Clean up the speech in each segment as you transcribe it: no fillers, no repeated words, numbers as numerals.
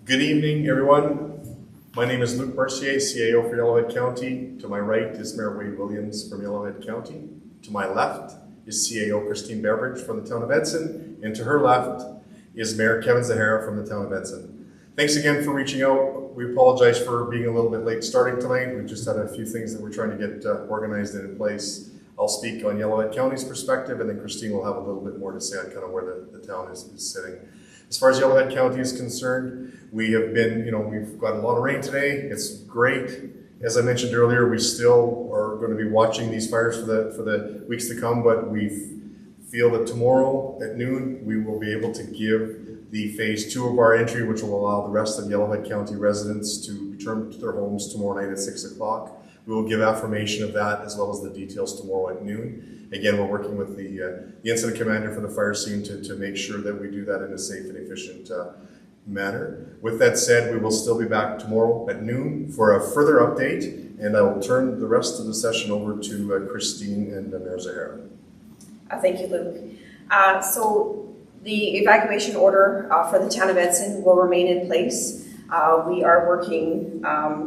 Good evening, everyone. My name is Luke Mercier, CAO for Yellowhead County. To my right is Mayor Wade Williams from Yellowhead County. To my left is CAO Christine Beveridge from the town of Edson. And to her left is Mayor Kevin Zahara from the town of Edson. Thanks again for reaching out. We apologize for being a little bit late starting tonight. We just had a few things that we're trying to get organized and in place. I'll speak on Yellowhead County's perspective, and then Christine will have a little bit more to say on kind of where the town is sitting. As far as Yellowhead County is concerned, we have been, we've got a lot of rain today. It's great. As I mentioned earlier, we still are going to be watching these fires for the weeks to come, but we feel that tomorrow at noon, we will be able to give the phase 2 of our entry, which will allow the rest of Yellowhead County residents to return to their homes tomorrow night at 6 o'clock. We will give affirmation of that as well as the details tomorrow at noon. Again, we're working with the incident commander for the fire scene to make sure that we do that in a safe and efficient manner. With that said, we will still be back tomorrow at noon for a further update, and I will turn the rest of the session over to Christine and Mayor Zahara. Thank you, Luke. So the evacuation order for the town of Edson will remain in place. We are working,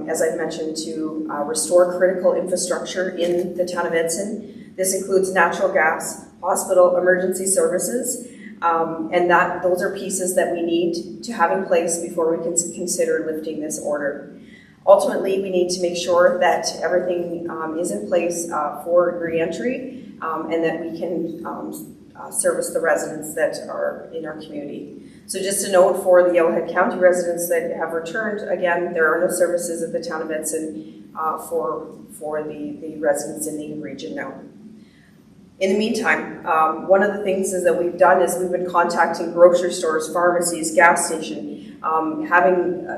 as I've mentioned, to restore critical infrastructure in the town of Edson. This includes natural gas, hospital emergency services, and those are pieces that we need to have in place before we can consider lifting this order. Ultimately, we need to make sure that everything is in place for re-entry and that we can service the residents that are in our community. So just a note for the Yellowhead County residents that have returned, again, there are no services at the town of Edson for the residents in the region now. In the meantime, one of the things that we've done is we've been contacting grocery stores, pharmacies, gas station,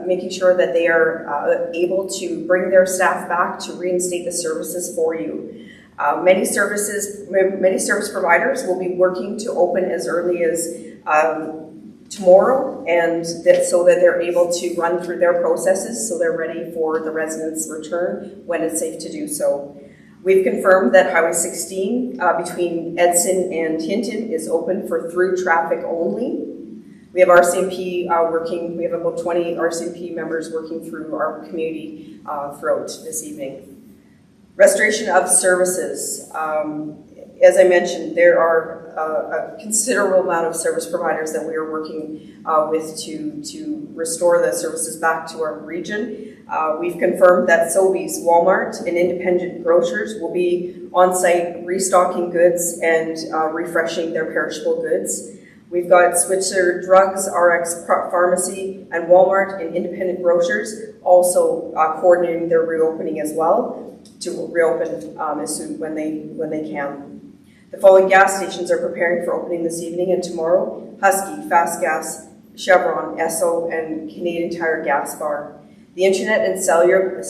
making sure that they are able to bring their staff back to reinstate the services for you. Many service providers will be working to open as early as tomorrow, and so that they're able to run through their processes so they're ready for the residents' return when it's safe to do so. We've confirmed that Highway 16 between Edson and Hinton is open for through traffic only. We have RCMP working, we have about 20 RCMP members working through our community throughout this evening. Restoration of services. As I mentioned, there are a considerable amount of service providers that we are working with to restore the services back to our region. We've confirmed that Sobeys, Walmart, and independent grocers will be on site restocking goods and refreshing their perishable goods. We've got Switzer Drugs, RX Pharmacy, and Walmart and independent grocers also coordinating their reopening as well to reopen as soon when they can. The following gas stations are preparing for opening this evening and tomorrow: Husky, Fast Gas, Chevron, Esso, and Canadian Tire Gas Bar. The internet and cellular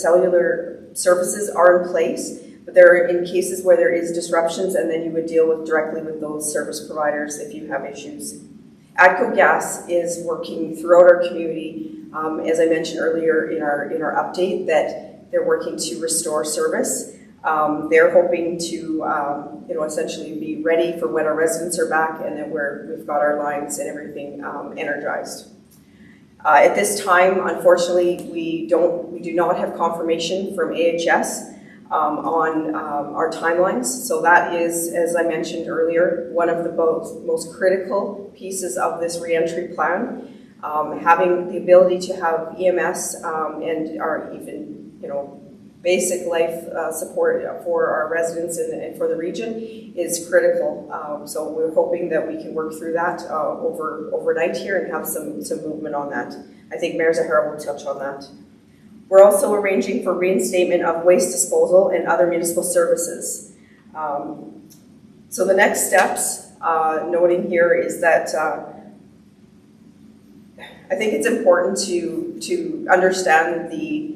services are in place, but there are in cases where there is disruptions, and then you would deal directly with those service providers if you have issues. ADCO Gas is working throughout our community, as I mentioned earlier in our update, that they're working to restore service. They're hoping to essentially be ready for when our residents are back and that we've got our lines and everything energized. At this time, unfortunately, we do not have confirmation from AHS on our timelines. So that is, as I mentioned earlier, one of the most critical pieces of this reentry plan. Having the ability to have EMS and our even basic life support for our residents and for the region is critical. So we're hoping that we can work through that overnight here and have some movement on that. I think Mayor Zahara will touch on that. We're also arranging for reinstatement of waste disposal and other municipal services. So the next steps, noting here, is that I think it's important to understand the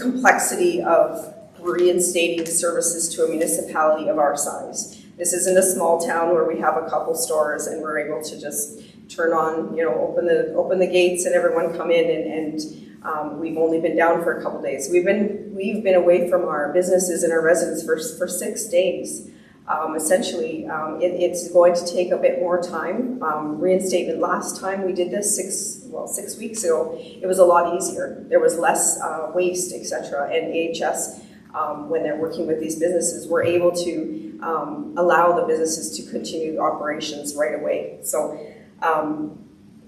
complexity of reinstating services to a municipality of our size. This isn't a small town where we have a couple stores and we're able to just turn on, open the gates and everyone come in and we've only been down for a couple days. We've been away from our businesses and our residents for 6 days. Essentially, it's going to take a bit more time. Reinstatement last time we did this 6 weeks ago, it was a lot easier. There was less waste, etc. And AHS, when they're working with these businesses, were able to allow the businesses to continue operations right away. So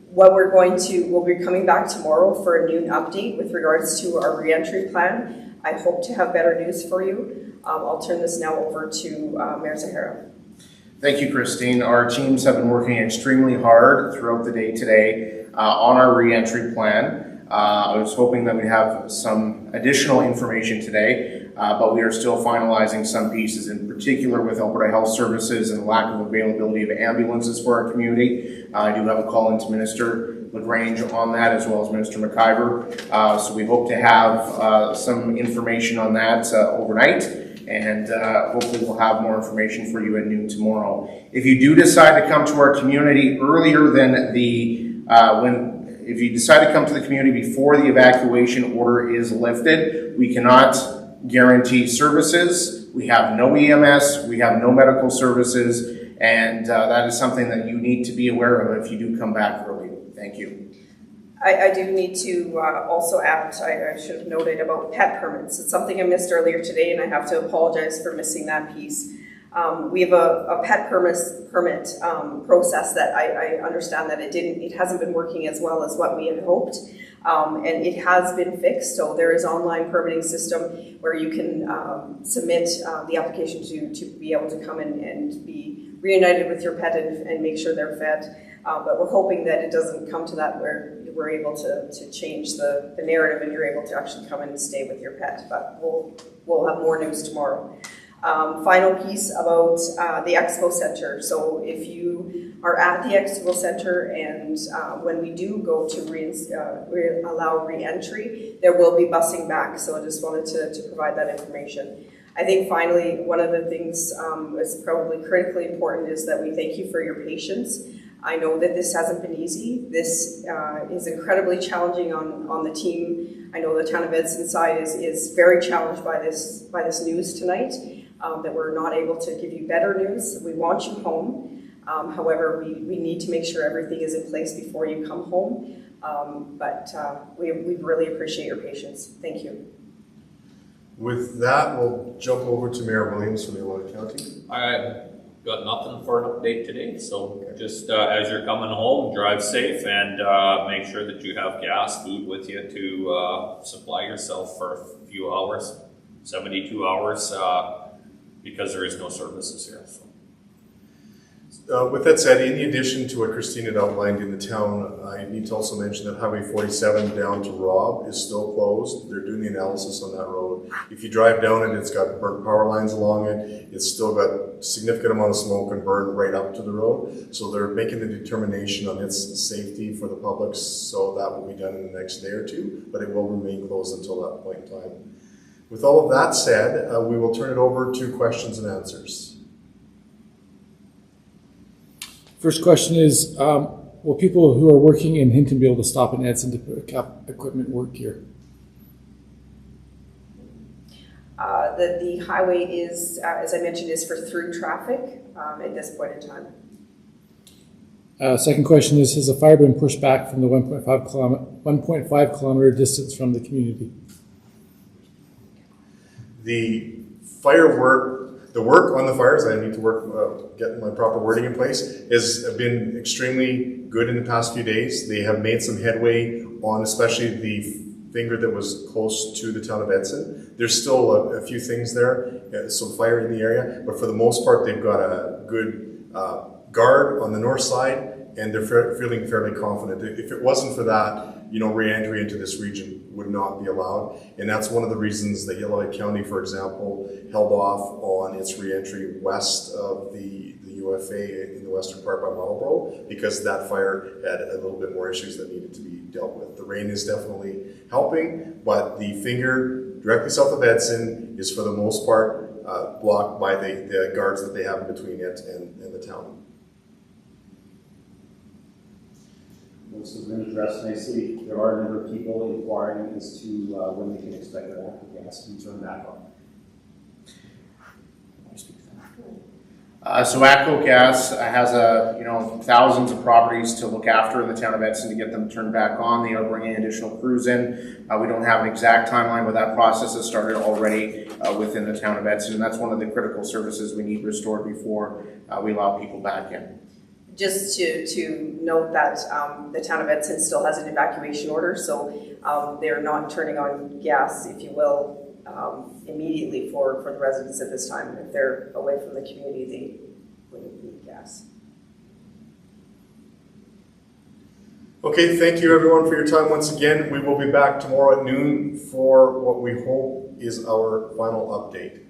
what we'll be coming back tomorrow for a noon update with regards to our reentry plan. I hope to have better news for you. I'll turn this now over to Mayor Zahara. Thank you, Christine. Our teams have been working extremely hard throughout the day today on our reentry plan. I was hoping that we'd have some additional information today, but we are still finalizing some pieces, in particular with Alberta Health Services and the lack of availability of ambulances for our community. I do have a call into Minister LaGrange on that, as well as Minister McIver. So we hope to have some information on that overnight, and hopefully we'll have more information for you at noon tomorrow. If you do decide to come to our community earlier than if you decide to come to the community before the evacuation order is lifted, we cannot guarantee services. We have no EMS, we have no medical services, and that is something that you need to be aware of if you do come back early. Thank you. I do need to also add, I should have noted about pet permits. It's something I missed earlier today, and I have to apologize for missing that piece. We have a pet permit process that I understand that it hasn't been working as well as what we had hoped, and it has been fixed. So there is an online permitting system where you can submit the application to be able to come in and be reunited with your pet and make sure they're fed. But we're hoping that it doesn't come to that where we're able to change the narrative and you're able to actually come in and stay with your pet. But we'll have more news tomorrow. Final piece about the Expo Center. So if you are at the Expo Center and when we do go to allow re-entry, there will be busing back. So I just wanted to provide that information. I think finally, one of the things that's probably critically important is that we thank you for your patience. I know that this hasn't been easy. This is incredibly challenging on the team. I know the town of Edson side is very challenged by this news tonight, that we're not able to give you better news. We want you home. However, we need to make sure everything is in place before you come home. But we really appreciate your patience. Thank you. With that, we'll jump over to Mayor Williams from Yellowhead County. I got nothing for an update today, so just as you're coming home, drive safe and make sure that you have gas, food with you to supply yourself for a few hours, 72 hours, because there is no services here. So. With that said, in addition to what Christine had outlined in the town, I need to also mention that Highway 47 down to Robb is still closed. They're doing the analysis on that road. If you drive down it, it's got burnt power lines along it. It's still got significant amount of smoke and burn right up to the road. So they're making the determination on its safety for the public, so that will be done in the next day or two, but it will remain closed until that point in time. With all of that said, we will turn it over to questions and answers. First question is, will people who are working in Hinton be able to stop in Edson to pick up equipment work here? The highway is, as I mentioned, is for through traffic at this point in time. Second question is, has the fire been pushed back from the 1.5 kilometer distance from the community? The work on the fires, I need to work, get my proper wording in place, has been extremely good in the past few days. They have made some headway on especially the finger that was close to the town of Edson. There's still a few things there, some fire in the area, but for the most part, they've got a good guard on the north side, and they're feeling fairly confident. If it wasn't for that, re-entry into this region would not be allowed. And that's one of the reasons that Yellowhead County, for example, held off on its re-entry west of the UFA in the western part by Marlborough, because that fire had a little bit more issues that needed to be dealt with. The rain is definitely helping, but the finger directly south of Edson is for the most part blocked by the guards that they have in between it and the town. This has been addressed nicely. There are a number of people inquiring as to when they can expect that the gas to be turned back on. So ATCO Gas has thousands of properties to look after in the town of Edson to get them turned back on. They are bringing additional crews in. We don't have an exact timeline, but that process has started already within the town of Edson, and that's one of the critical services we need restored before we allow people back in. Just to note that the town of Edson still has an evacuation order, so they're not turning on gas, if you will, immediately for the residents at this time. If they're away from the community, they wouldn't need gas. Okay, thank you everyone for your time once again. We will be back tomorrow at noon for what we hope is our final update.